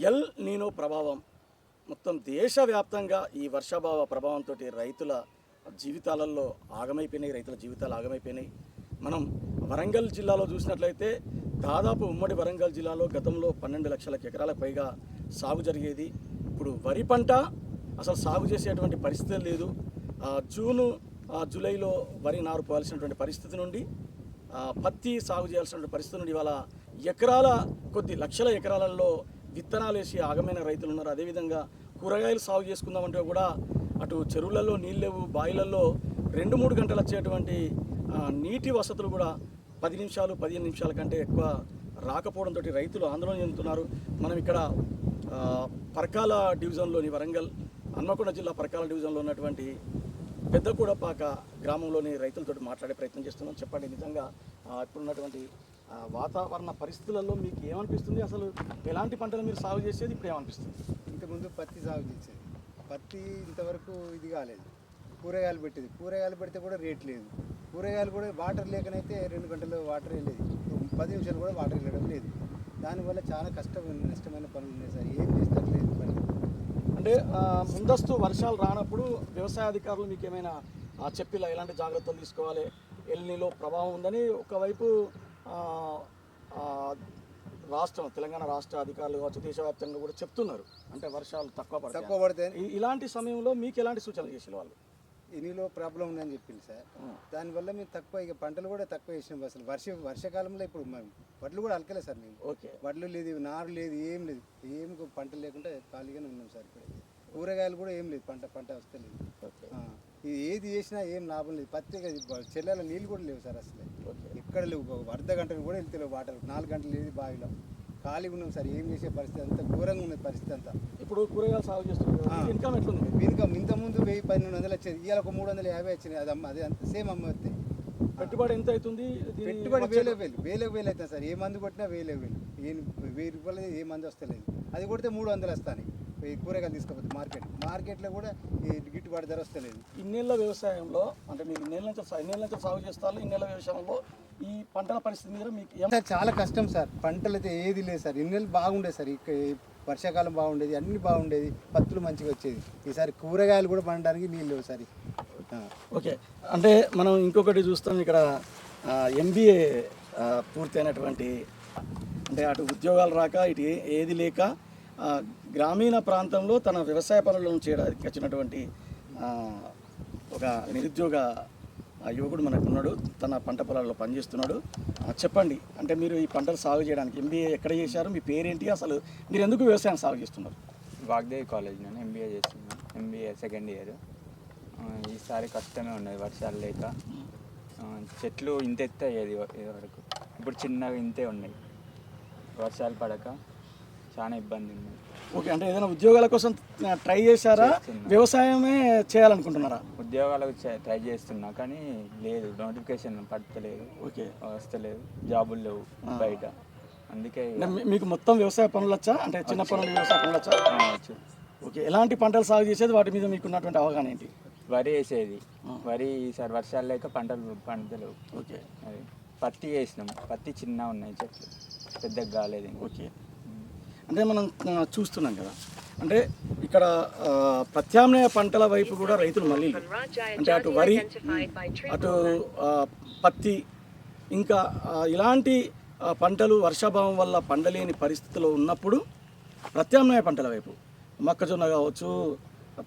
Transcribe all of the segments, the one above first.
L నీనో ప్రభావం మొత్తం దేశవ్యాప్తంగా ఈ వర్షాభావ ప్రభావంతో రైతుల జీవితాలలో రైతుల జీవితాలు ఆగమైపోయినాయి. మనం వరంగల్ జిల్లాలో చూసినట్లయితే దాదాపు ఉమ్మడి వరంగల్ జిల్లాలో గతంలో 12 లక్షల ఎకరాలకు పైగా సాగు జరిగేది. ఇప్పుడు వరి పంట అసలు సాగు చేసేటువంటి పరిస్థితి లేదు. జూను జూలైలో వరి నారు పోవాల్సినటువంటి పరిస్థితి నుండి పత్తి సాగు చేయాల్సినటువంటి పరిస్థితి నుండి ఇవాళ లక్షల ఎకరాలలో విత్తనాలు వేసి ఆగమైన రైతులు ఉన్నారు. అదేవిధంగా కూరగాయలు సాగు చేసుకుందామంటే కూడా అటు చెరువులలో నీళ్ళు లేవు, బావిలలో 2-3 గంటలు వచ్చేటువంటి నీటి వసతులు కూడా 10 నిమిషాలు 15 నిమిషాల కంటే ఎక్కువ రాకపోవడంతో రైతులు ఆందోళన చెందుతున్నారు. మనం ఇక్కడ పరకాల డివిజన్లోని వరంగల్ హన్మకొండ జిల్లా పరకాల డివిజన్లో ఉన్నటువంటి పెద్దకూడపాక గ్రామంలోని రైతులతో మాట్లాడే ప్రయత్నం చేస్తున్నాం. చెప్పండి, నిజంగా ఇప్పుడున్నటువంటి వాతావరణ పరిస్థితులలో మీకు ఏమనిపిస్తుంది? అసలు ఎలాంటి పంటలు మీరు సాగు చేసేది, ఇప్పుడు ఏమనిపిస్తుంది? ఇంతకుముందు పత్తి సాగు చేసేది, పత్తి ఇంతవరకు ఇది కాలేదు. కూరగాయలు పెడితే కూడా రేట్ లేదు. కూరగాయలు కూడా వాటర్ లేకనైతే 2 గంటలు వాటర్ వెళ్ళేది, 10 నిమిషాలు కూడా వాటర్ వెళ్ళడం లేదు. దానివల్ల చాలా నష్టమైన పనులు ఉన్నాయి సార్. ఏం చేస్తట్లేదు పని. అంటే ముందస్తు వర్షాలు రానప్పుడు వ్యవసాయ అధికారులు మీకు ఏమైనా చెప్పిలా ఎలాంటి జాగ్రత్తలు తీసుకోవాలి, ఎల్ నీలో ప్రభావం ఉందని ఒకవైపు తెలంగాణ రాష్ట్ర అధికారులు కావచ్చు, దేశవ్యాప్తంగా కూడా చెప్తున్నారు. అంటే వర్షాలు తక్కువ పడతాయి. ఇలాంటి సమయంలో మీకు ఎలాంటి సూచనలు చేసిన వాళ్ళు? ఎనీలో ప్రాబ్లం ఉందని చెప్పింది సార్. దానివల్ల మేము పంటలు కూడా తక్కువ వేసినాం. అసలు వర్షాకాలంలో ఇప్పుడు వడ్లు కూడా అలకలేదు సార్. మేము వడ్లు లేదు, నారు లేదు, ఏం పంటలు లేకుండా ఖాళీగానే ఉన్నాం సార్. ఇప్పుడు కూరగాయలు కూడా ఏం లేదు, పంట వస్తలేదు. ఏది చేసినా ఏం లాభం లేదు. పత్తి చెల్లెల నీళ్ళు కూడా లేవు సార్. అసలు ఎక్కడ లేవు. అర్ధ గంటలు కూడా వెళ్తలేవు వాటర్. 4 గంటలు లేదు బావిలో. ఖాళీగా ఉన్నాం సార్. ఏం చేసే పరిస్థితి అంతా ఘోరంగా ఉన్నది పరిస్థితి అంతా. ఇప్పుడు కూరగాయలు సాగు చేస్తున్నారు, ఇన్కమ్ ఎట్లుంది? ఇన్కమ్ ఇంతకుముందు 1000-1200 వచ్చేది, ఇవాళ ఒక 350 వచ్చినాయి. అదే అంత సేమ్ అమ్మతే. పెట్టుబడి ఎంత అవుతుంది? పెట్టుబడి 1000 అవుతుంది సార్. ఏ మందు కొట్టినా 1000 1000 రూపాయలు ఏ మందు వస్తలేదు. అది కొడితే 300 వస్తాయి. కూరగాయలు తీసుకోపోతే మార్కెట్లో కూడా గిట్టుబాటు ధర వస్తలేదు. ఇన్నేళ్ళ వ్యవసాయంలో అంటే మీరు ఇన్నేళ్ళ నుంచి సాగు చేస్తారు. ఇన్నేళ్ళ వ్యవసాయంలో ఈ పంటల పరిస్థితి మీద మీకు చాలా కష్టం సార్. పంటలు అయితే ఏది లేదు సార్. ఇన్నేళ్ళు బాగుండేది సార్. వర్షాకాలం బాగుండేది, అన్ని బాగుండేది, పత్తులు మంచిగా వచ్చేది. ఈసారి కూరగాయలు కూడా పండడానికి నీళ్ళు లేవు సార్. ఓకే, అంటే మనం ఇంకొకటి చూస్తాం. ఇక్కడ MBA పూర్తయినటువంటి, అంటే అటు ఉద్యోగాలు రాక ఇటు ఏది లేక గ్రామీణ ప్రాంతంలో తన వ్యవసాయ పనులను చేయడానికి వచ్చినటువంటి ఒక నిరుద్యోగ యువకుడు మనకు ఉన్నాడు. తన పంట పొలాల్లో పనిచేస్తున్నాడు. చెప్పండి, అంటే మీరు ఈ పంటలు సాగు చేయడానికి MBA ఎక్కడ చేశారు, మీ పేరేంటి, అసలు మీరు ఎందుకు వ్యవసాయం సాగు చేస్తున్నారు? వాగ్దేవి కాలేజ్ నేను MBA చేస్తున్నాను. MBA second year. ఈసారి కష్టమే ఉన్నది, వర్షాలు లేక. చెట్లు ఇంత ఎత్తే అయ్యేది వరకు, ఇప్పుడు చిన్నగా ఇంతే ఉన్నాయి. వర్షాలు పడక చాలా ఇబ్బంది ఉంది. ఓకే, అంటే ఏదైనా ఉద్యోగాల కోసం ట్రై చేశారా, వ్యవసాయమే చేయాలనుకుంటున్నారా? ఉద్యోగాలకు ట్రై చేస్తున్నా కానీ లేదు, నోటిఫికేషన్ పడతలేదు. ఓకే, వస్తలేదు, జాబులు లేవు బయట. అందుకే మీకు మొత్తం వ్యవసాయ పనులు వచ్చా? అంటే చిన్న పనులు, వ్యవసాయ పనులు వచ్చా? ఓకే, ఎలాంటి పంటలు సాగు చేసేది, వాటి మీద మీకు ఉన్నటువంటి అవగాహన ఏంటి? వరి వేసేది. వరి ఈసారి వర్షాలు లేక పంటలు పండలేవు. ఓకే, పత్తి వేసినాం. పత్తి చిన్న ఉన్నాయి, చెట్లు పెద్దగా కాలేదు. ఓకే, అంటే మనం చూస్తున్నాం కదా, అంటే ఇక్కడ ప్రత్యామ్నాయ పంటల వైపు కూడా రైతులు మళ్ళీ, అంటే అటు వరి, అటు పత్తి, ఇంకా ఇలాంటి పంటలు వర్షాభావం వల్ల పండలేని పరిస్థితిలో ఉన్నప్పుడు ప్రత్యామ్నాయ పంటల వైపు మొక్కజొన్న కావచ్చు,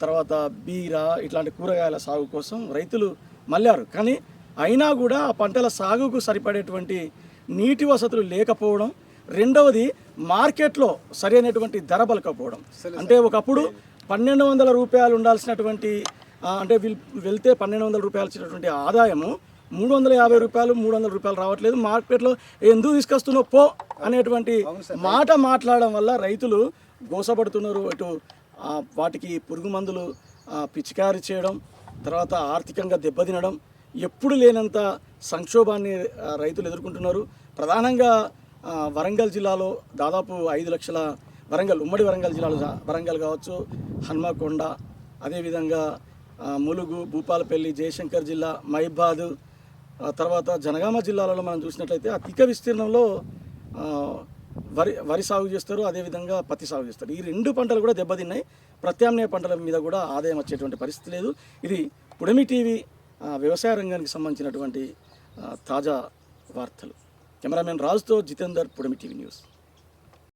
తర్వాత బీర, ఇట్లాంటి కూరగాయల సాగు కోసం రైతులు మళ్ళారు. కానీ అయినా కూడా ఆ పంటల సాగుకు సరిపడేటువంటి నీటి వసతులు లేకపోవడం, రెండవది మార్కెట్లో సరైనటువంటి ధర పలకపోవడం. అంటే ఒకప్పుడు 1200 రూపాయలు ఉండాల్సినటువంటి, అంటే వెళ్తే 1200 రూపాయలు ఇచ్చినటువంటి ఆదాయము 350 రూపాయలు 300 రూపాయలు రావట్లేదు. మార్కెట్లో ఎందుకు తీసుకొస్తున్నావు పో అనేటువంటి మాట మాట్లాడడం వల్ల రైతులు గోసపడుతున్నారు. ఇటు వాటికి పురుగు మందులు పిచికారీ చేయడం, తర్వాత ఆర్థికంగా దెబ్బతినడం, ఎప్పుడు లేనంత సంక్షోభాన్ని రైతులు ఎదుర్కొంటున్నారు. ప్రధానంగా వరంగల్ జిల్లాలో దాదాపు 5 లక్షల ఉమ్మడి వరంగల్ జిల్లాలో వరంగల్ కావచ్చు, హన్మకొండ, అదేవిధంగా ములుగు, భూపాలపల్లి, జయశంకర్ జిల్లా, మహిబాద్, తర్వాత జనగామ జిల్లాలలో మనం చూసినట్లయితే అధిక విస్తీర్ణంలో వరి సాగు చేస్తారు, అదేవిధంగా పత్తి సాగు చేస్తారు. ఈ 2 పంటలు కూడా దెబ్బతిన్నాయి. ప్రత్యామ్నాయ పంటల మీద కూడా ఆదాయం వచ్చేటువంటి పరిస్థితి లేదు. ఇది పుడమి టీవీ వ్యవసాయ రంగానికి సంబంధించినటువంటి తాజా వార్తలు. కెమెరామెన్ రాజుతో జితేందర్, పుడమి టీవీ న్యూస్.